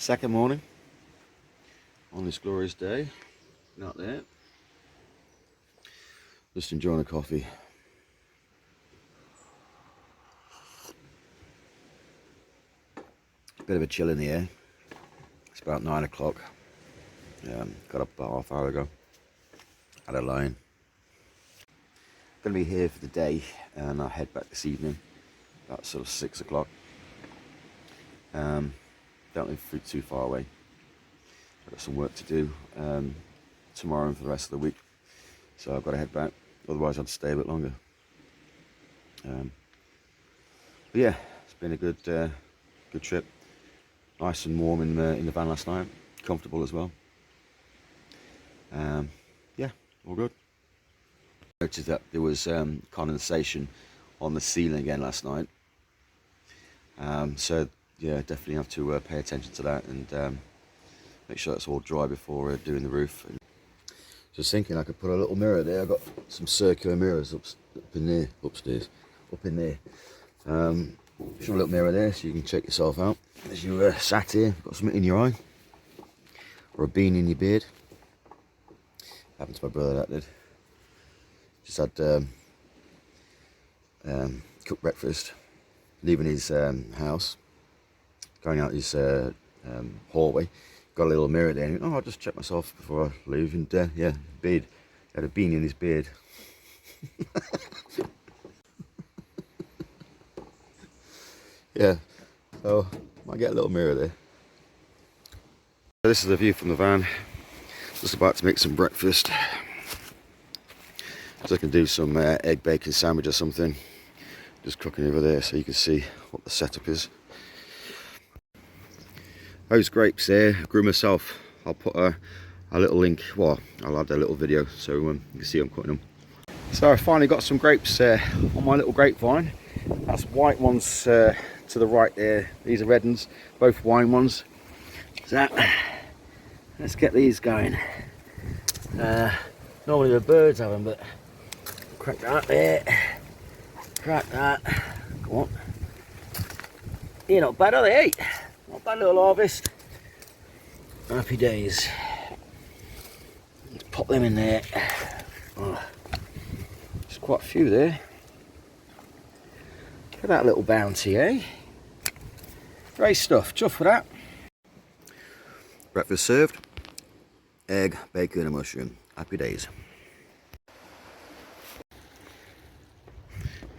Second morning on this glorious day. Not there. Just enjoying a coffee. Bit of a chill in the air. It's about 9 o'clock. Got up about half hour ago. Had a line. Gonna be here for the day, and I'll head back this evening, about sort of 6 o'clock. Don't live too far away. I've got some work to do tomorrow and for the rest of the week, so I've got to head back. Otherwise, I'd stay a bit longer. But yeah, it's been a good trip. Nice and warm in the van last night. Comfortable as well. Yeah, all good. Noticed that there was condensation on the ceiling again last night. So yeah, definitely have to pay attention to that and make sure that's all dry before doing the roof. Just thinking I could put a little mirror there. I've got some circular mirrors up in there, upstairs, up in there. Just a little mirror there so you can check yourself out as you sat here, got something in your eye or a bean in your beard. Happened to my brother, that did. Just had cooked breakfast, leaving his house, going out his hallway. Got a little mirror there, and oh, I'll just check myself before I leave. And yeah, beard. He had a bean in his beard. Yeah, so might get a little mirror there. So this is the view from the van. Just about to make some breakfast. So I can do some egg bacon sandwich or something. Just cooking over there so you can see what the setup is. Those grapes there, I grew myself. I'll put a little link, well, I'll add a little video so you can see I'm cutting them. So I finally got some grapes on my little grapevine. That's white ones to the right there. These are red ones, both wine ones. So let's get these going. Normally the birds have them, but crack that there. Crack that. Come on. Yeah, not bad, are they? Not bad little harvest. Happy days. Let's pop them in there. Oh, there's quite a few there. Look at that little bounty, eh? Great stuff. Chuff for that. Breakfast served. Egg, bacon and mushroom. Happy days.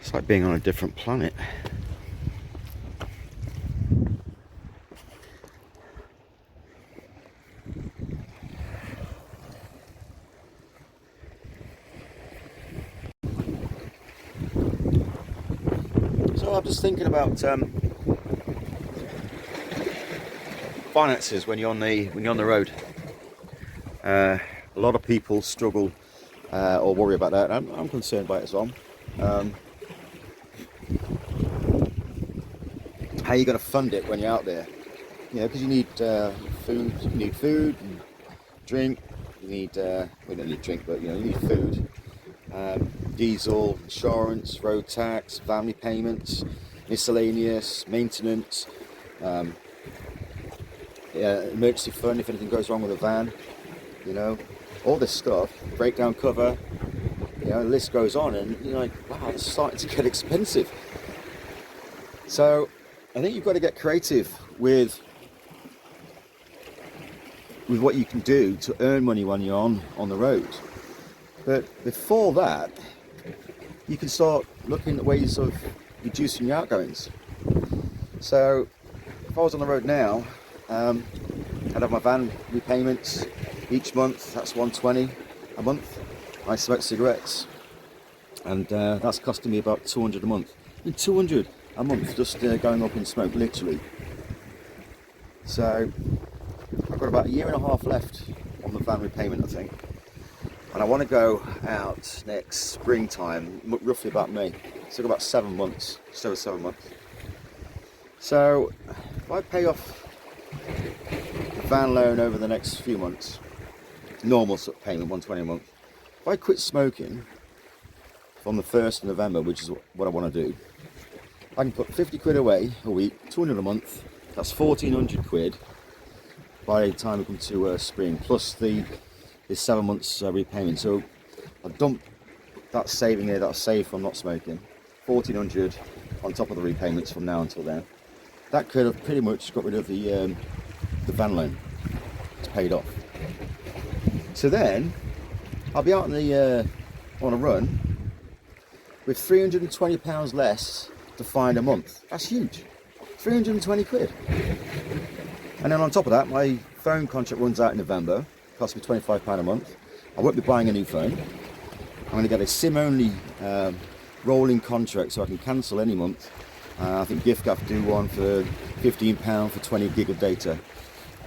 It's like being on a different planet. So I'm just thinking about finances when you're on the road. A lot of people struggle or worry about that. I'm concerned by it as well. How are you going to fund it when you're out there? You know, because you need food. You need food and drink. You need we don't need drink, but you know, you need food. Diesel, insurance, road tax, family payments, miscellaneous, maintenance, emergency fund if anything goes wrong with the van, you know, all this stuff, breakdown cover, you know, the list goes on, and you're like, wow, it's starting to get expensive. So I think you've got to get creative with what you can do to earn money when you're on the road. But before that, you can start looking at ways of reducing your outgoings. So if I was on the road now, I'd have my van repayments each month. That's $120 a month. I smoke cigarettes, and that's costing me about $200 a month. $200 a month just going up in smoke, literally. So I've got about a year and a half left on the van repayment, I think. And I want to go out next springtime, roughly about May. So I've got about 7 months, just over 7 months. So if I pay off the van loan over the next few months, normal sort of payment, $120 a month. If I quit smoking from the 1st of November, which is what I want to do, I can put 50 quid away a week, 200 a month. That's 1,400 quid. by the time we come to spring, plus the 7 months repayment. So I've dumped that saving here that I've saved from not smoking, 1,400 on top of the repayments from now until then. That could have pretty much got rid of the van loan. It's paid off. So then I'll be out on a run with £320 less to find a month. That's huge. 320 quid. And then on top of that, my phone contract runs out in November. Costs me £25 a month. I won't be buying a new phone. I'm going to get a SIM-only rolling contract, so I can cancel any month. I think giffgaff do one for £15 for 20 gig of data.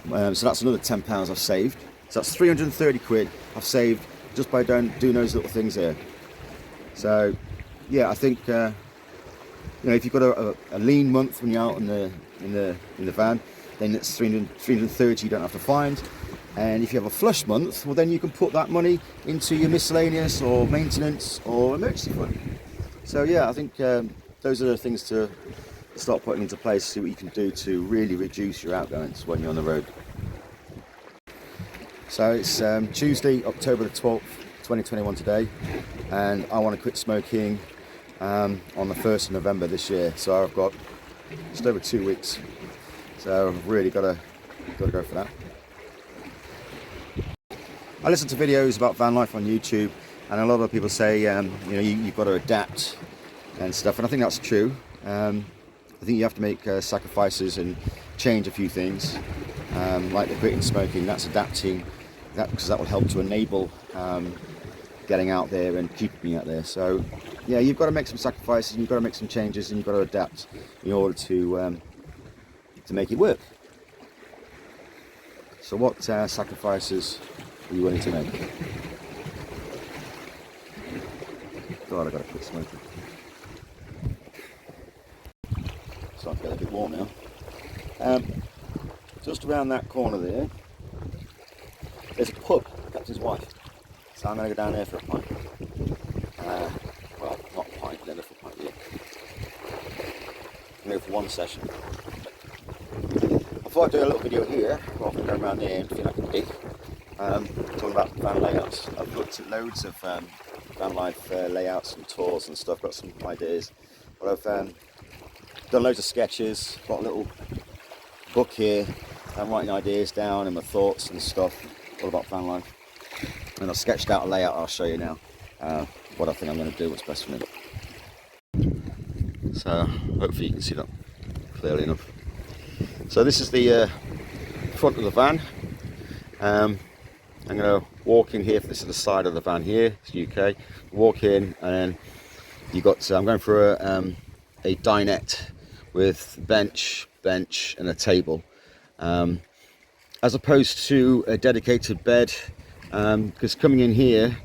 So that's another £10 I've saved. So that's 330 quid I've saved just by doing those little things here. So yeah, I think you know, if you've got a lean month when you're out in the van, then it's 330 you don't have to find. And if you have a flush month, well, then you can put that money into your miscellaneous or maintenance or emergency fund. So yeah, I think those are the things to start putting into place, see what you can do to really reduce your outgoings when you're on the road. So it's Tuesday, October the 12th, 2021 today, and I want to quit smoking on the 1st of November this year. So I've got just over 2 weeks. So I've really got to go for that. I listen to videos about van life on YouTube, and a lot of people say, you know, you've got to adapt and stuff, and I think that's true. I think you have to make sacrifices and change a few things, like the quitting smoking. That's adapting, because that will help to enable getting out there and keeping me out there. So yeah, you've got to make some sacrifices, and you've got to make some changes, and you've got to adapt in order to make it work. So what sacrifices are you willing to make? God, I've got to quit smoking. Starting to get a bit warm now. Just around that corner there's a pub, Captain's Wife. So I'm going to go down there for a pint. Well, not a pint, never for a pint, yeah. I'm going for one session. I thought I'd do a little video here, rather than going around there and feel like a dick. Talking about van layouts. I've looked at loads of van life layouts and tours and stuff, got some ideas. But I've done loads of sketches, got a little book here. I'm writing ideas down and my thoughts and stuff, all about van life. And I've sketched out a layout I'll show you now, what I think I'm going to do, what's best for me. So hopefully you can see that clearly enough. So this is the front of the van. I'm going to walk in here. This is the side of the van here. It's UK. Walk in, and then you got. I'm going for a dinette with bench, and a table, as opposed to a dedicated bed. Because coming in here,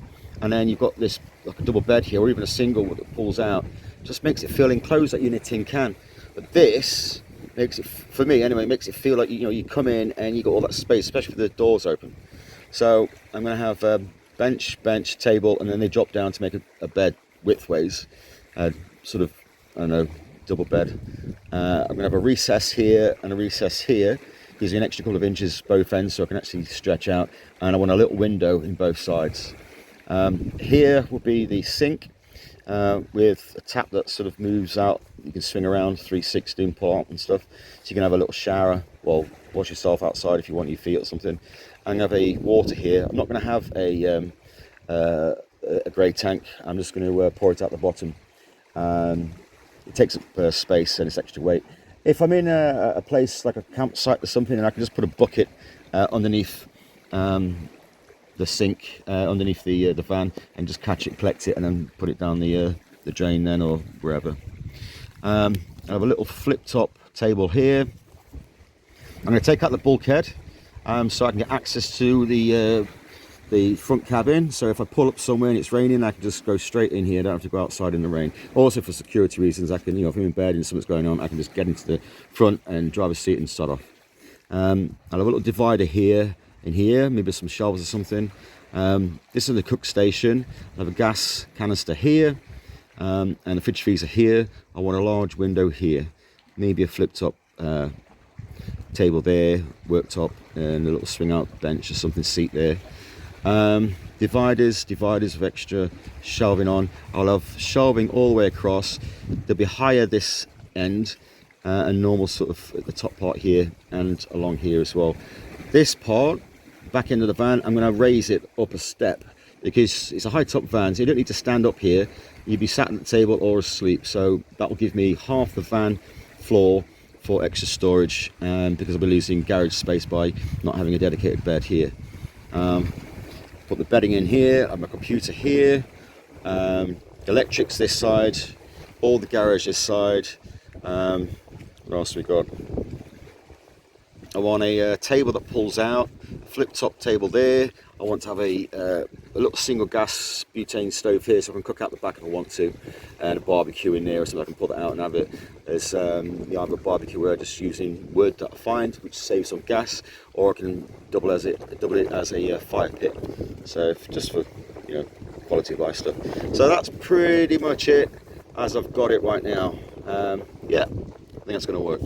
and then you've got this like a double bed here, or even a single that pulls out, just makes it feel enclosed like you're in a tin can. But this makes it, for me anyway, makes it feel like you come in and you got all that space, especially with the doors open. So I'm going to have bench, table, and then they drop down to make a bed widthways, sort of, I don't know, double bed. I'm going to have a recess here and a recess here. Gives you an extra couple of inches both ends, so I can actually stretch out. And I want a little window in both sides. Here will be the sink with a tap that sort of moves out. You can swing around 360 and pull out and stuff. So you can have a little shower, well, wash yourself outside if you want your feet or something. I'm going to have a water here. I'm not going to have a grey tank. I'm just going to pour it out the bottom. It takes up space and it's extra weight. If I'm in a place like a campsite or something, and I can just put a bucket underneath the sink, underneath the van, and just catch it, collect it, and then put it down the drain then, or wherever. I have a little flip top table here. I'm going to take out the bulkhead so I can get access to the front cabin. So if I pull up somewhere and it's raining, I can just go straight in here. I don't have to go outside in the rain. Also for security reasons, I can, if I'm in bed and something's going on, I can just get into the front and driver's seat and start off. I'll have a little divider here and here, maybe some shelves or something. This is the cook station. I have a gas canister here and a fridge freezer here. I want a large window here, maybe a flip top table there, worktop, and a little swing out bench or something, seat there. Dividers with extra shelving on. I'll have shelving all the way across. They'll be higher this end and normal sort of at the top part here and along here as well. This part, back end of the van, I'm going to raise it up a step because it's a high top van, so you don't need to stand up here. You'd be sat at the table or asleep, so that will give me half the van floor for extra storage, because I'll be losing garage space by not having a dedicated bed here. Put the bedding in here, I have my computer here, electrics this side, all the garage this side. What else we got? I want a table that pulls out, flip top table there. I want to have a little single gas butane stove here, so I can cook out the back if I want to, and a barbecue in there, so I can pull that out and have it as either a barbecue where I'm just using wood that I find, which saves some gas, or I can double it as a fire pit. So just for quality of life stuff. So that's pretty much it as I've got it right now. Yeah, I think that's going to work.